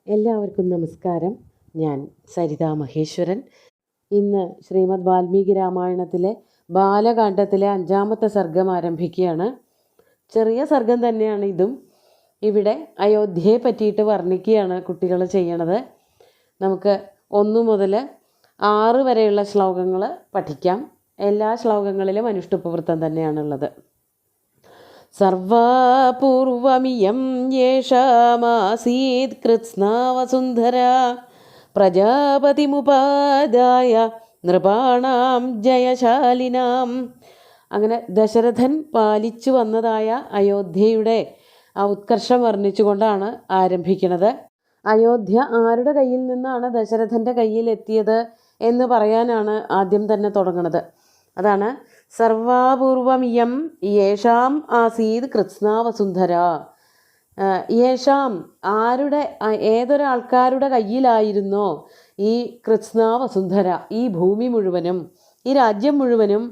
എല്ലാവർക്കും നമസ്കാരം. ഞാൻ സരിത മഹേശ്വരൻ. ഇന്ന് ശ്രീമദ് വാൽമീകി രാമായണത്തിലെ ബാലകാണ്ഡത്തിലെ 5-ാമത്തെ സർഗം ആരംഭിക്കുകയാണ്. ചെറിയ സർഗം തന്നെയാണ് ഇതും. ഇവിടെ അയോധ്യയെ പറ്റിയിട്ട് വർണ്ണിക്കുകയാണ് കുട്ടികൾ ചെയ്യണത്. നമുക്ക് 1 മുതൽ 6 വരെയുള്ള ശ്ലോകങ്ങൾ പഠിക്കാം. എല്ലാ ശ്ലോകങ്ങളിലും അനുഷ്ഠുപവൃത്തം തന്നെയാണുള്ളത്. സർവാപൂർവമിയം യേഷാമാസീത് കൃത്സ്നാ വസുന്ധരാ പ്രജാപതിമുപാദായ നൃപാണാം ജയശാലിനാം. അങ്ങനെ ദശരഥൻ പാലിച്ചു വന്നതായ അയോധ്യയുടെ ആ ഉത്കർഷം വർണ്ണിച്ചുകൊണ്ടാണ് ആരംഭിക്കുന്നത്. അയോധ്യ ആരുടെ കയ്യിൽ നിന്നാണ് ദശരഥൻ്റെ കയ്യിൽ എത്തിയത് എന്ന് പറയാനാണ് ആദ്യം തന്നെ തുടങ്ങുന്നത്. അതാണ് സർവാപൂർവമിയം യേഷാം ആസീത് കൃത്സ്നാ വസുന്ധര. യേഷാം ആരുടെ, ഏതൊരാൾക്കാരുടെ കയ്യിലായിരുന്നോ ഈ കൃത്സ്നാ വസുന്ധര, ഈ ഭൂമി മുഴുവനും ഈ രാജ്യം മുഴുവനും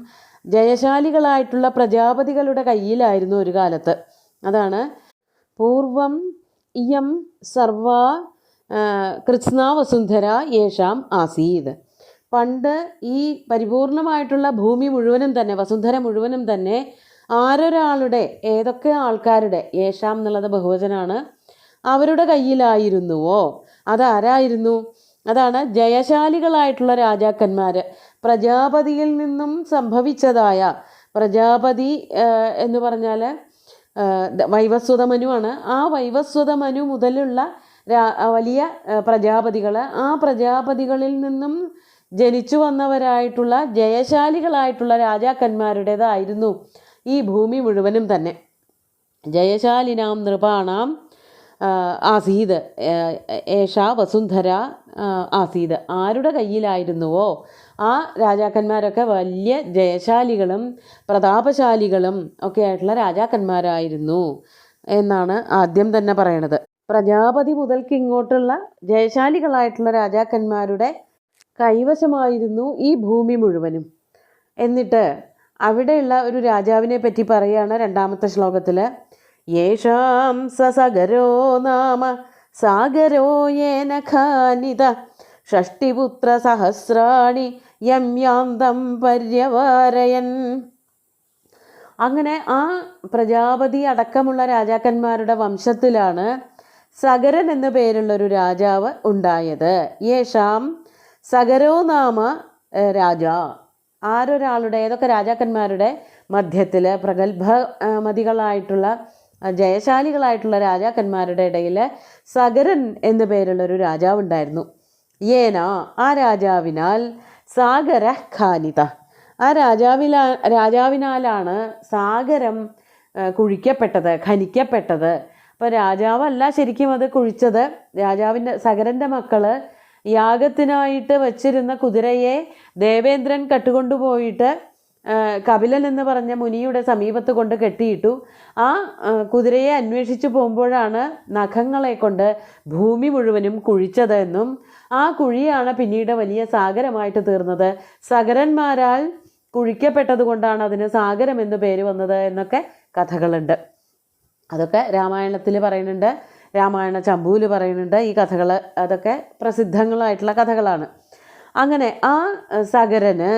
ജയശാലികളായിട്ടുള്ള പ്രജാപതികളുടെ കയ്യിലായിരുന്നു ഒരു കാലത്ത്. അതാണ് പൂർവം ഇയം സർവാ കൃത്സ്നാ വസുന്ധര യേഷാം ആസീത്. പണ്ട് ഈ പരിപൂർണമായിട്ടുള്ള ഭൂമി മുഴുവനും തന്നെ, വസുന്ധര മുഴുവനും തന്നെ ആരൊരാളുടെ, ഏതൊക്കെ ആൾക്കാരുടെ, യേശാം എന്നുള്ളത് ബഹുവചനാണ്, അവരുടെ കയ്യിലായിരുന്നുവോ അതാരായിരുന്നു? അതാണ് ജയശാലികളായിട്ടുള്ള രാജാക്കന്മാർ. പ്രജാപതിയിൽ നിന്നും സംഭവിച്ചതായ, പ്രജാപതി എന്ന് പറഞ്ഞാൽ വൈവസ്വത മനുവാണ്. ആ വൈവസ്വത മനു മുതലുള്ള വലിയ പ്രജാപതികൾ, ആ പ്രജാപതികളിൽ നിന്നും ജനിച്ചു വന്നവരായിട്ടുള്ള ജയശാലികളായിട്ടുള്ള രാജാക്കന്മാരുടേതായിരുന്നു ഈ ഭൂമി മുഴുവനും തന്നെ. ജയശാലിനാം നൃപാണാം ആസീത് ഏഷാ വസുന്ധര ആസീത്. ആരുടെ കയ്യിലായിരുന്നുവോ ആ രാജാക്കന്മാരൊക്കെ വലിയ ജയശാലികളും പ്രതാപശാലികളും ഒക്കെ ആയിട്ടുള്ള രാജാക്കന്മാരായിരുന്നു എന്നാണ് ആദ്യം തന്നെ പറയണത്. പ്രജാപതി മുതൽക്ക് ഇങ്ങോട്ടുള്ള ജയശാലികളായിട്ടുള്ള രാജാക്കന്മാരുടെ കൈവശമായിരുന്നു ഈ ഭൂമി മുഴുവനും. എന്നിട്ട് അവിടെയുള്ള ഒരു രാജാവിനെ പറ്റി പറയുകയാണ് 2-ാമത്തെ ശ്ലോകത്തിൽ. യേഷാം സസഗരോ നാമ സാഗരോ യേന ഖാനിത ഷഷ്ടിപുത്ര സഹസ്രാണി യമ്യാന്തം പര്യവാരയൻ. അങ്ങനെ ആ പ്രജാപതി അടക്കമുള്ള രാജാക്കന്മാരുടെ വംശത്തിലാണ് സഗരൻ എന്നു പേരുള്ളൊരു രാജാവ് ഉണ്ടായത്. യേഷാം സഗരോ നാമ രാജ. ആരൊരാളുടെ, ഏതൊക്കെ രാജാക്കന്മാരുടെ മധ്യത്തിൽ പ്രഗത്ഭമതികളായിട്ടുള്ള ജയശാലികളായിട്ടുള്ള രാജാക്കന്മാരുടെ ഇടയിൽ സഗരൻ എന്നു പേരുള്ളൊരു രാജാവുണ്ടായിരുന്നു. യേന, ആ രാജാവിനാൽ, സാഗര ഖാനിത, ആ രാജാവിനാലാണ് സാഗരം കുഴിക്കപ്പെട്ടത്, ഖനിക്കപ്പെട്ടത്. അപ്പോൾ രാജാവല്ല ശരിക്കും അത് കുഴിച്ചത്. സഗരൻ്റെ മക്കള് യാഗത്തിനായിട്ട് വച്ചിരുന്ന കുതിരയെ ദേവേന്ദ്രൻ കട്ടുകൊണ്ടുപോയിട്ട് കപിലൻ എന്ന് പറഞ്ഞ മുനിയുടെ സമീപത്ത് കൊണ്ട് കെട്ടിയിട്ടു. ആ കുതിരയെ അന്വേഷിച്ചു പോകുമ്പോഴാണ് നഖങ്ങളെ കൊണ്ട് ഭൂമി മുഴുവനും കുഴിച്ചത് എന്നും ആ കുഴിയാണ് പിന്നീട് വലിയ സാഗരമായിട്ട് തീർന്നത്. സഗരന്മാരാൽ കുഴിക്കപ്പെട്ടത് കൊണ്ടാണ് അതിന് സാഗരം എന്ന് പേര് വന്നത് എന്നൊക്കെ കഥകളുണ്ട്. അതൊക്കെ രാമായണത്തിൽ പറയുന്നുണ്ട്, രാമായണ ചമ്പൂല് പറയുന്നുണ്ട്. ഈ കഥകൾ അതൊക്കെ പ്രസിദ്ധങ്ങളായിട്ടുള്ള കഥകളാണ്. അങ്ങനെ ആ സഗരന്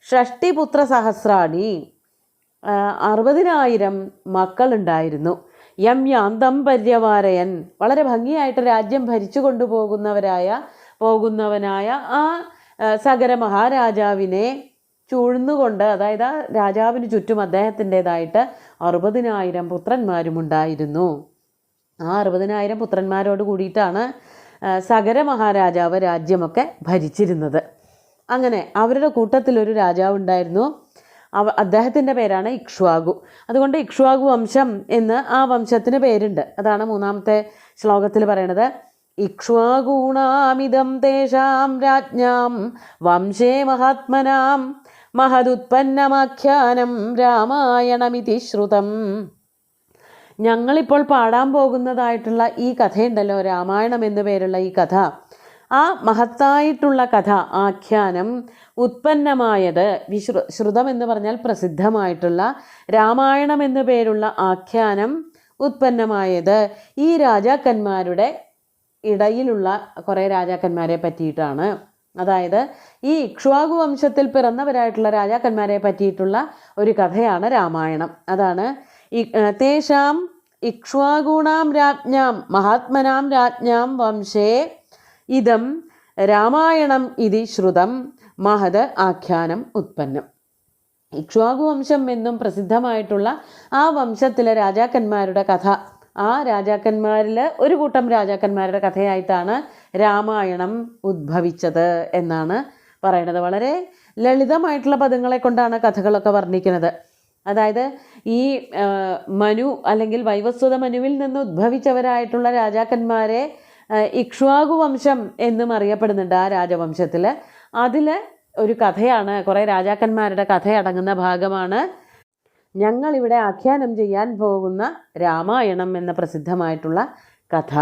ഷഷ്ടിപുത്ര സഹസ്രാണി, 60,000 മക്കളുണ്ടായിരുന്നു. യമ്യാന്തം പര്യവാരയൻ, വളരെ ഭംഗിയായിട്ട് രാജ്യം ഭരിച്ചു പോകുന്നവനായ ആ സഗര മഹാരാജാവിനെ ചൂഴ്ന്നുകൊണ്ട്, അതായത് ആ രാജാവിന് ചുറ്റും അദ്ദേഹത്തിൻ്റെതായിട്ട് 60,000 പുത്രന്മാരും ഉണ്ടായിരുന്നു. ആ 60,000 പുത്രന്മാരോട് കൂടിയിട്ടാണ് സഗര മഹാരാജാവ് രാജ്യമൊക്കെ ഭരിച്ചിരുന്നത്. അങ്ങനെ അവരുടെ കൂട്ടത്തിലൊരു രാജാവുണ്ടായിരുന്നു. അദ്ദേഹത്തിൻ്റെ പേരാണ് ഇക്ഷ്വാകു. അതുകൊണ്ട് ഇക്ഷ്വാകു വംശം എന്ന് ആ വംശത്തിന് പേരുണ്ട്. അതാണ് 3-ാമത്തെ ശ്ലോകത്തിൽ പറയണത്. ഇക്ഷ്വാകൂണാമിതം തേഷാം രാജ്ഞാം വംശേ മഹാത്മനാം മഹദുത്പന്നമാഖ്യാനം രാമായണമിതി ശ്രുതം. ഞങ്ങളിപ്പോൾ പാടാൻ പോകുന്നതായിട്ടുള്ള ഈ കഥയുണ്ടല്ലോ, രാമായണം എന്നു പേരുള്ള ഈ കഥ, ആ മഹത്തായിട്ടുള്ള കഥ, ആഖ്യാനം ഉത്പന്നമായത്, ശ്രുതം എന്ന് പറഞ്ഞാൽ പ്രസിദ്ധമായിട്ടുള്ള, രാമായണം എന്നു പേരുള്ള ആഖ്യാനം ഉത്പന്നമായത് ഈ രാജാക്കന്മാരുടെ ഇടയിലുള്ള കുറേ രാജാക്കന്മാരെ പറ്റിയിട്ടാണ്. അതായത് ഈ ഇക്ഷ്വാകു വംശത്തിൽ പിറന്നവരായിട്ടുള്ള രാജാക്കന്മാരെ പറ്റിയിട്ടുള്ള ഒരു കഥയാണ് രാമായണം. അതാണ് തേഷാം ഇക്ഷ്വാകൂണാം രാജ്ഞാം മഹാത്മനാം രാജ്ഞാം വംശേ ഇതം രാമായണം ഇതി ശ്രുതം മഹത് ആഖ്യാനം ഉത്പന്നം. ഇക്ഷ്വാകു വംശം എന്നും പ്രസിദ്ധമായിട്ടുള്ള ആ വംശത്തിലെ രാജാക്കന്മാരുടെ കഥ, ആ രാജാക്കന്മാരിൽ ഒരു കൂട്ടം രാജാക്കന്മാരുടെ കഥയായിട്ടാണ് രാമായണം ഉദ്ഭവിച്ചത് എന്നാണ് പറയുന്നത്. വളരെ ലളിതമായിട്ടുള്ള പദങ്ങളെ കൊണ്ടാണ് കഥകളൊക്കെ വർണ്ണിക്കുന്നത്. അതായത് ഈ മനു അല്ലെങ്കിൽ വൈവസ്വത മനുവിൽ നിന്ന് ഉദ്ഭവിച്ചവരായിട്ടുള്ള രാജാക്കന്മാരെ ഇക്ഷ്വാകു വംശം എന്നും അറിയപ്പെടുന്നുണ്ട്. ആ രാജവംശത്തിൽ അതിൽ ഒരു കഥയാണ്, കുറേ രാജാക്കന്മാരുടെ കഥയടങ്ങുന്ന ഭാഗമാണ് ഞങ്ങളിവിടെ ആഖ്യാനം ചെയ്യാൻ പോകുന്ന രാമായണം എന്ന പ്രസിദ്ധമായിട്ടുള്ള കഥ.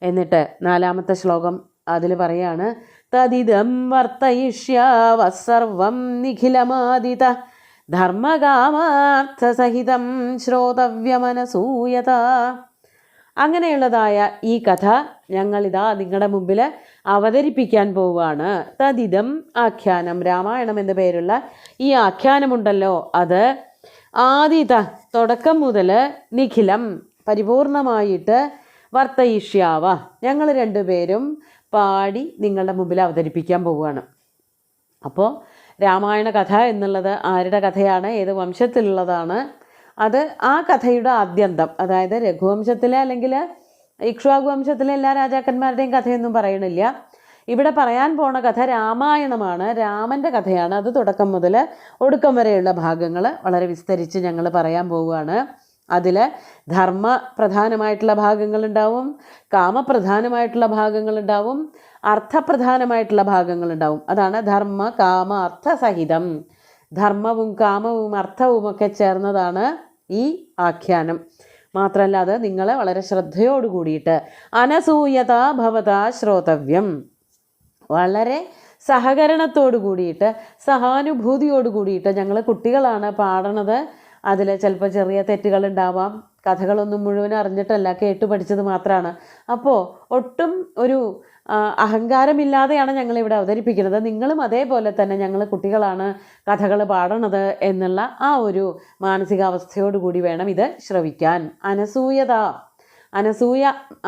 എന്നിട്ട് 4-ാമത്തെ ശ്ലോകം അതിൽ പറയാണ്, തദിദം വർത്തയിഷ്യാവസർവം നിഖിലമാദിത ധർമ്മകാമാർത്ഥസഹിതം ശ്രോതവ്യമനസൂയത. അങ്ങനെയുള്ളതായ ഈ കഥ ഞങ്ങളിതാ നിങ്ങളുടെ മുമ്പിൽ അവതരിപ്പിക്കാൻ പോവുകയാണ്. തദിദം ആഖ്യാനം, രാമായണം എന്ന പേരുള്ള ഈ ആഖ്യാനമുണ്ടല്ലോ, അത് ആദിത തുടക്കം മുതൽ നിഖിലം പരിപൂർണമായിട്ട് വർത്തയിഷ്യാവ ഞങ്ങൾ രണ്ടുപേരും പാടി നിങ്ങളുടെ മുമ്പിൽ അവതരിപ്പിക്കാൻ പോവുകയാണ്. അപ്പോൾ രാമായണ കഥ എന്നുള്ളത് ആരുടെ കഥയാണ്, ഏത് വംശത്തിലുള്ളതാണ്, അത് ആ കഥയുടെ ആദ്യന്തം, അതായത് രഘുവംശത്തിലെ അല്ലെങ്കിൽ ഇക്ഷ്വാകു വംശത്തിലെ എല്ലാ രാജാക്കന്മാരുടെയും കഥയൊന്നും പറയണില്ല. ഇവിടെ പറയാൻ പോണ കഥ രാമായണമാണ്, രാമൻ്റെ കഥയാണ്. അത് തുടക്കം മുതൽ ഒടുക്കം വരെയുള്ള ഭാഗങ്ങൾ വളരെ വിസ്തരിച്ച് ഞങ്ങൾ പറയാൻ പോവുകയാണ്. അതിൽ ധർമ്മ പ്രധാനമായിട്ടുള്ള ഭാഗങ്ങളുണ്ടാവും, കാമപ്രധാനമായിട്ടുള്ള ഭാഗങ്ങളുണ്ടാവും, അർത്ഥപ്രധാനമായിട്ടുള്ള ഭാഗങ്ങളുണ്ടാവും. അതാണ് ധർമ്മ കാമ അർത്ഥ സഹിതം. ധർമ്മവും കാമവും അർത്ഥവും ഒക്കെ ചേർന്നതാണ് ഈ ആഖ്യാനം. മാത്രമല്ല അത് നിങ്ങൾ വളരെ ശ്രദ്ധയോട് കൂടിയിട്ട് അനസൂയത ഭവതാ ശ്രോതവ്യം, വളരെ സഹകരണത്തോടു കൂടിയിട്ട് സഹാനുഭൂതിയോട് കൂടിയിട്ട്, ഞങ്ങൾ കുട്ടികളാണ് പാടണത്, അതിൽ ചിലപ്പോൾ ചെറിയ തെറ്റുകളുണ്ടാവാം, കഥകളൊന്നും മുഴുവൻ അറിഞ്ഞിട്ടല്ല കേട്ടു പഠിച്ചത് മാത്രമാണ്. അപ്പോൾ ഒട്ടും ഒരു അഹങ്കാരമില്ലാതെയാണ് ഞങ്ങളിവിടെ അവതരിപ്പിക്കുന്നത്. നിങ്ങളും അതേപോലെ തന്നെ ഞങ്ങൾ കുട്ടികളാണ് കഥകൾ പാടണത് എന്നുള്ള ആ ഒരു മാനസികാവസ്ഥയോടുകൂടി വേണം ഇത് ശ്രവിക്കാൻ.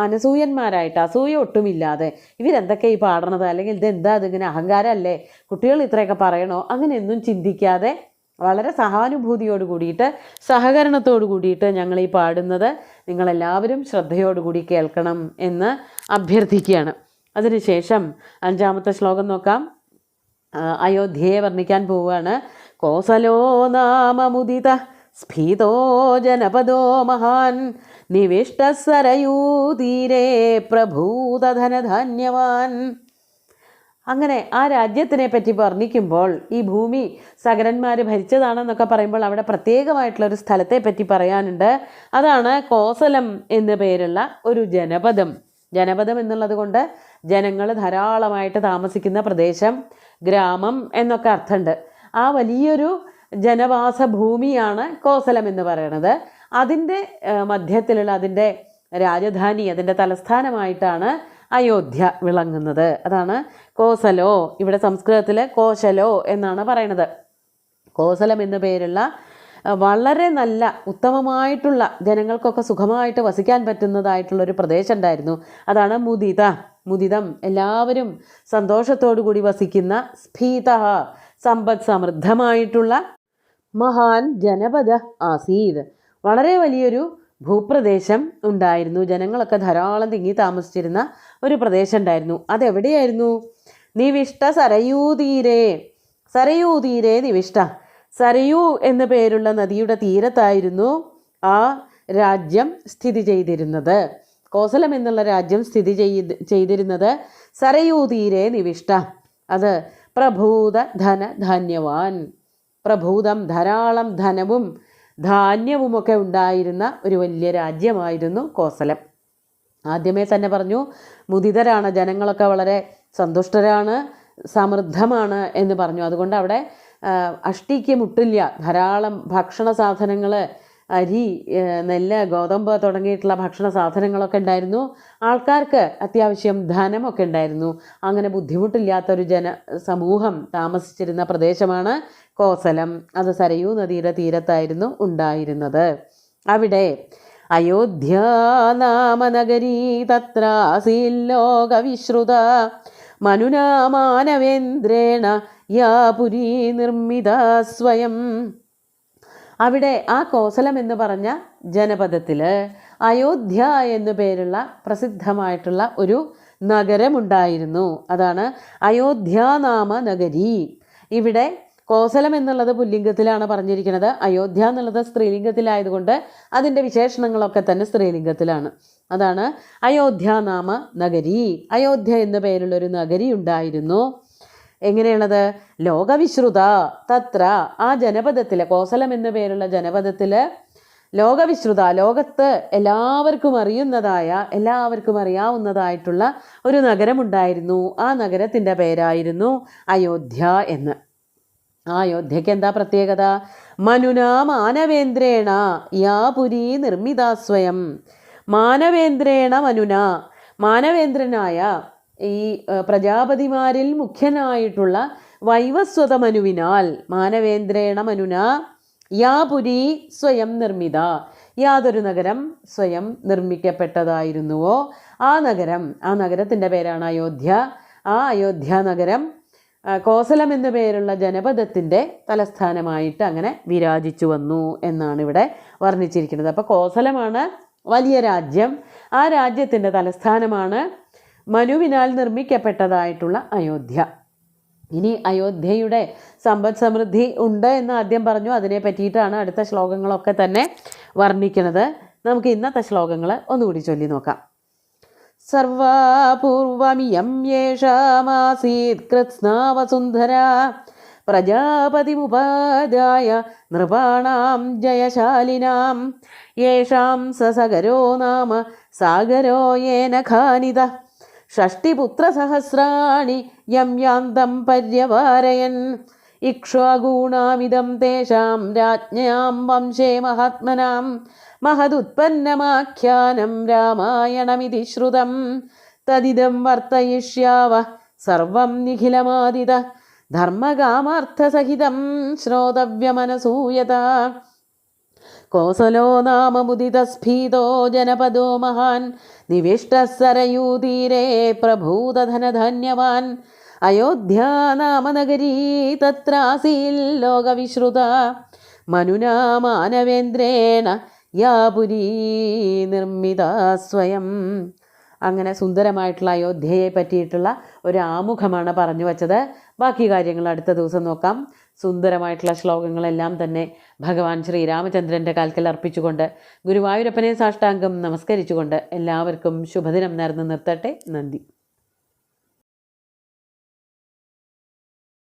അനസൂയന്മാരായിട്ട്, അസൂയ ഒട്ടുമില്ലാതെ ഇവരെന്തൊക്കെ ഈ പാടണത്, അല്ലെങ്കിൽ ഇതെന്താ ഇതിങ്ങനെ അഹങ്കാരമല്ലേ, കുട്ടികൾ ഇത്രയൊക്കെ പറയണോ, അങ്ങനെയൊന്നും ചിന്തിക്കാതെ വളരെ സഹാനുഭൂതിയോട് കൂടിയിട്ട് സഹകരണത്തോടു കൂടിയിട്ട് ഞങ്ങൾ ഈ പാടുന്നത് നിങ്ങളെല്ലാവരും ശ്രദ്ധയോടുകൂടി കേൾക്കണം എന്ന് അഭ്യർത്ഥിക്കുകയാണ്. അതിനുശേഷം 5-ാമത്തെ ശ്ലോകം നോക്കാം. അയോധ്യയെ വർണ്ണിക്കാൻ പോവുകയാണ്. കോസലോ നാമമുദിത സ്ഫീതോ ജനപദോ മഹാൻ നിവിഷ്ട സരയൂതീരേ പ്രഭൂതധനധാന്യവാൻ. അങ്ങനെ ആ രാജ്യത്തിനെ പറ്റി വർണ്ണിക്കുമ്പോൾ ഈ ഭൂമി സകരന്മാർ ഭരിച്ചതാണെന്നൊക്കെ പറയുമ്പോൾ അവിടെ പ്രത്യേകമായിട്ടുള്ളൊരു സ്ഥലത്തെ പറ്റി പറയാനുണ്ട്. അതാണ് കോസലം എന്നു പേരുള്ള ഒരു ജനപദം. ജനപദം എന്നുള്ളത് കൊണ്ട് ജനങ്ങൾ ധാരാളമായിട്ട് താമസിക്കുന്ന പ്രദേശം, ഗ്രാമം എന്നൊക്കെ അർത്ഥമുണ്ട്. ആ വലിയൊരു ജനവാസ ഭൂമിയാണ് കോസലം എന്ന് പറയുന്നത്. അതിൻ്റെ മധ്യത്തിലുള്ള അതിൻ്റെ രാജധാനി, അതിൻ്റെ തലസ്ഥാനമായിട്ടാണ് അയോധ്യ വിളങ്ങുന്നത്. അതാണ് കോസലോ. ഇവിടെ സംസ്കൃതത്തിൽ കോശലോ എന്നാണ് പറയുന്നത്. കോസലം എന്നു പേരുള്ള വളരെ നല്ല ഉത്തമമായിട്ടുള്ള ജനങ്ങൾക്കൊക്കെ സുഖമായിട്ട് വസിക്കാൻ പറ്റുന്നതായിട്ടുള്ളൊരു പ്രദേശം ഉണ്ടായിരുന്നു. അതാണ് മുദിതം, എല്ലാവരും സന്തോഷത്തോടു കൂടി വസിക്കുന്ന, സ്ഫീത സമ്പദ് സമൃദ്ധമായിട്ടുള്ള, മഹാൻ ജനപദ ആസീത് വളരെ വലിയൊരു ഭൂപ്രദേശം ഉണ്ടായിരുന്നു. ജനങ്ങളൊക്കെ ധാരാളം തിങ്ങി താമസിച്ചിരുന്ന ഒരു പ്രദേശം ഉണ്ടായിരുന്നു. അതെവിടെയായിരുന്നു? നിവിഷ്ട സരയൂതീരേ നിവിഷ്ട. സരയൂ എന്നു പേരുള്ള നദിയുടെ തീരത്തായിരുന്നു ആ രാജ്യം സ്ഥിതി ചെയ്തിരുന്നത്. കോസലം എന്നുള്ള രാജ്യം സ്ഥിതി ചെയ്തിരുന്നത് സരയൂതീരേ നിവിഷ്ട. അത് പ്രഭൂത ധനധാന്യവാൻ, പ്രഭൂതം ധാരാളം ധനവും ധാന്യവുമൊക്കെ ഉണ്ടായിരുന്ന ഒരു വലിയ രാജ്യമായിരുന്നു കോസലം. ആദ്യമേ തന്നെ പറഞ്ഞു മുദിതരാണ്, ജനങ്ങളൊക്കെ വളരെ സന്തുഷ്ടരാണ്, സമൃദ്ധമാണ് എന്ന് പറഞ്ഞു. അതുകൊണ്ട് അവിടെ അഷ്ടിക്ക് മുട്ടില്ല, ധാരാളം ഭക്ഷണ സാധനങ്ങൾ അരി, നെല്ല്, ഗോതമ്പ് തുടങ്ങിയിട്ടുള്ള ഭക്ഷണ സാധനങ്ങളൊക്കെ ഉണ്ടായിരുന്നു. ആൾക്കാർക്ക് അത്യാവശ്യം ധനമൊക്കെ ഉണ്ടായിരുന്നു. അങ്ങനെ ബുദ്ധിമുട്ടില്ലാത്തൊരു സമൂഹം താമസിച്ചിരുന്ന പ്രദേശമാണ് കോസലം. അത് സരയൂ നദിയുടെ തീരത്തായിരുന്നു ഉണ്ടായിരുന്നത്. അവിടെ അയോധ്യ നാമ നഗരീ തത്രാസീല്ലോകവിശ്രുത മനുനാ മാനവേന്ദ്രേണ യാ പുരീ നിർമ്മിത സ്വയം. അവിടെ ആ കോസലം എന്ന് പറഞ്ഞ ജനപദത്തിൽ അയോധ്യ എന്നു പേരുള്ള പ്രസിദ്ധമായിട്ടുള്ള ഒരു നഗരമുണ്ടായിരുന്നു. അതാണ് അയോധ്യാനാമ നഗരി. ഇവിടെ കോസലം എന്നുള്ളത് പുല്ലിംഗത്തിലാണ് പറഞ്ഞിരിക്കുന്നത്. അയോധ്യ എന്നുള്ളത് സ്ത്രീലിംഗത്തിലായതുകൊണ്ട് അതിൻ്റെ വിശേഷണങ്ങളൊക്കെ തന്നെ സ്ത്രീലിംഗത്തിലാണ്. അതാണ് അയോധ്യാനാമ നഗരി. അയോധ്യ എന്നു പേരുള്ളൊരു നഗരി ഉണ്ടായിരുന്നു. എങ്ങനെയുള്ളത്? ലോകവിശ്രുത തത്ര, ആ ജനപദത്തിൽ, കോസലം എന്നു പേരുള്ള ജനപദത്തിൽ ലോകവിശ്രുത, ലോകത്ത് എല്ലാവർക്കും അറിയാവുന്നതായിട്ടുള്ള ഒരു നഗരമുണ്ടായിരുന്നു. ആ നഗരത്തിൻ്റെ പേരായിരുന്നു അയോധ്യ എന്ന്. ആ അയോധ്യയ്ക്ക് എന്താ പ്രത്യേകത? മനുനാ മാനവേന്ദ്രേണ യാ പുരീ നിർമ്മിതാ സ്വയം. മാനവേന്ദ്രേണ മനുന, മാനവേന്ദ്രനായ ഈ പ്രജാപതിമാരിൽ മുഖ്യനായിട്ടുള്ള വൈവസ്വത മനുവിനാൽ, മാനവേന്ദ്രേണ മനുന യാ പുരി സ്വയം നിർമ്മിത, യാതൊരു നഗരം സ്വയം നിർമ്മിക്കപ്പെട്ടതായിരുന്നുവോ ആ നഗരം, ആ നഗരത്തിൻ്റെ പേരാണ് അയോധ്യ. ആ അയോധ്യ നഗരം കോസലം എന്നു പേരുള്ള ജനപദത്തിൻ്റെ തലസ്ഥാനമായിട്ട് അങ്ങനെ വിരാജിച്ചു വന്നു എന്നാണ് ഇവിടെ വർണ്ണിച്ചിരിക്കുന്നത്. അപ്പോൾ കോസലമാണ് വലിയ രാജ്യം. ആ രാജ്യത്തിൻ്റെ തലസ്ഥാനമാണ് മനുവിനാൽ നിർമ്മിക്കപ്പെട്ടതായിട്ടുള്ള അയോധ്യ. ഇനി അയോധ്യയുടെ സമ്പദ് സമൃദ്ധി ഉണ്ട് എന്ന് ആദ്യം പറഞ്ഞു. അതിനെ പറ്റിയിട്ടാണ് അടുത്ത ശ്ലോകങ്ങളൊക്കെ തന്നെ വർണ്ണിക്കുന്നത്. നമുക്ക് ഇന്നത്തെ ശ്ലോകങ്ങൾ ഒന്നുകൂടി ചൊല്ലി നോക്കാം. സർവാപൂർവമിയം യേഷാമാസീത് കൃത്സ്നാവസുന്ധര പ്രജാപതിമുപാദായ നൃപാണാം ജയശാലിനാം യേഷാം സസഗരോ നാമ സാഗരോ യേന ഖാനിത ഷഷ്ടിപുത്രസഹസ്രാണി യം യാന്തം പര്യവാരയൻ ഇക്ഷ്വാകൂണാമിദം തേഷാം രാജ്ഞാം വംശേ മഹാത്മനാം മഹദുത്പന്നമാഖ്യാനം രാമായണമിതി ശ്രുതം തദിദം വർത്തയിഷ്യാവ സർവം നിഖിലമാദിത ധർമ്മകാമാർത്ഥസഹിതം ശ്രോതവ്യമനസൂയത. കോസലോ നാമ മുദിതസ്ഫീതോ ജനപദോ മഹാൻ നിവിഷ്ടഃ സരയൂതീരേ പ്രഭൂതധനധാന്യവാൻ അയോധ്യാ നാമ നഗരീ തത്രാസീൽ ലോകവിശ്രുത മനുനാ മാനവേന്ദ്രേണ യാ പുരീ നിർമ്മിത സ്വയം. അങ്ങനെ സുന്ദരമായിട്ടുള്ള അയോധ്യയെ പറ്റിയിട്ടുള്ള ഒരു ആമുഖമാണ് പറഞ്ഞു വച്ചത്. ബാക്കി കാര്യങ്ങൾ അടുത്ത ദിവസം നോക്കാം. സുന്ദരമായിട്ടുള്ള ശ്ലോകങ്ങളെല്ലാം തന്നെ ഭഗവാൻ ശ്രീരാമചന്ദ്രൻ്റെ കാൽക്കൽ അർപ്പിച്ചുകൊണ്ട് ഗുരുവായൂരപ്പനെ സാഷ്ടാംഗം നമസ്കരിച്ചുകൊണ്ട് എല്ലാവർക്കും ശുഭദിനം നേർന്ന് നിർത്തട്ടെ. നന്ദി.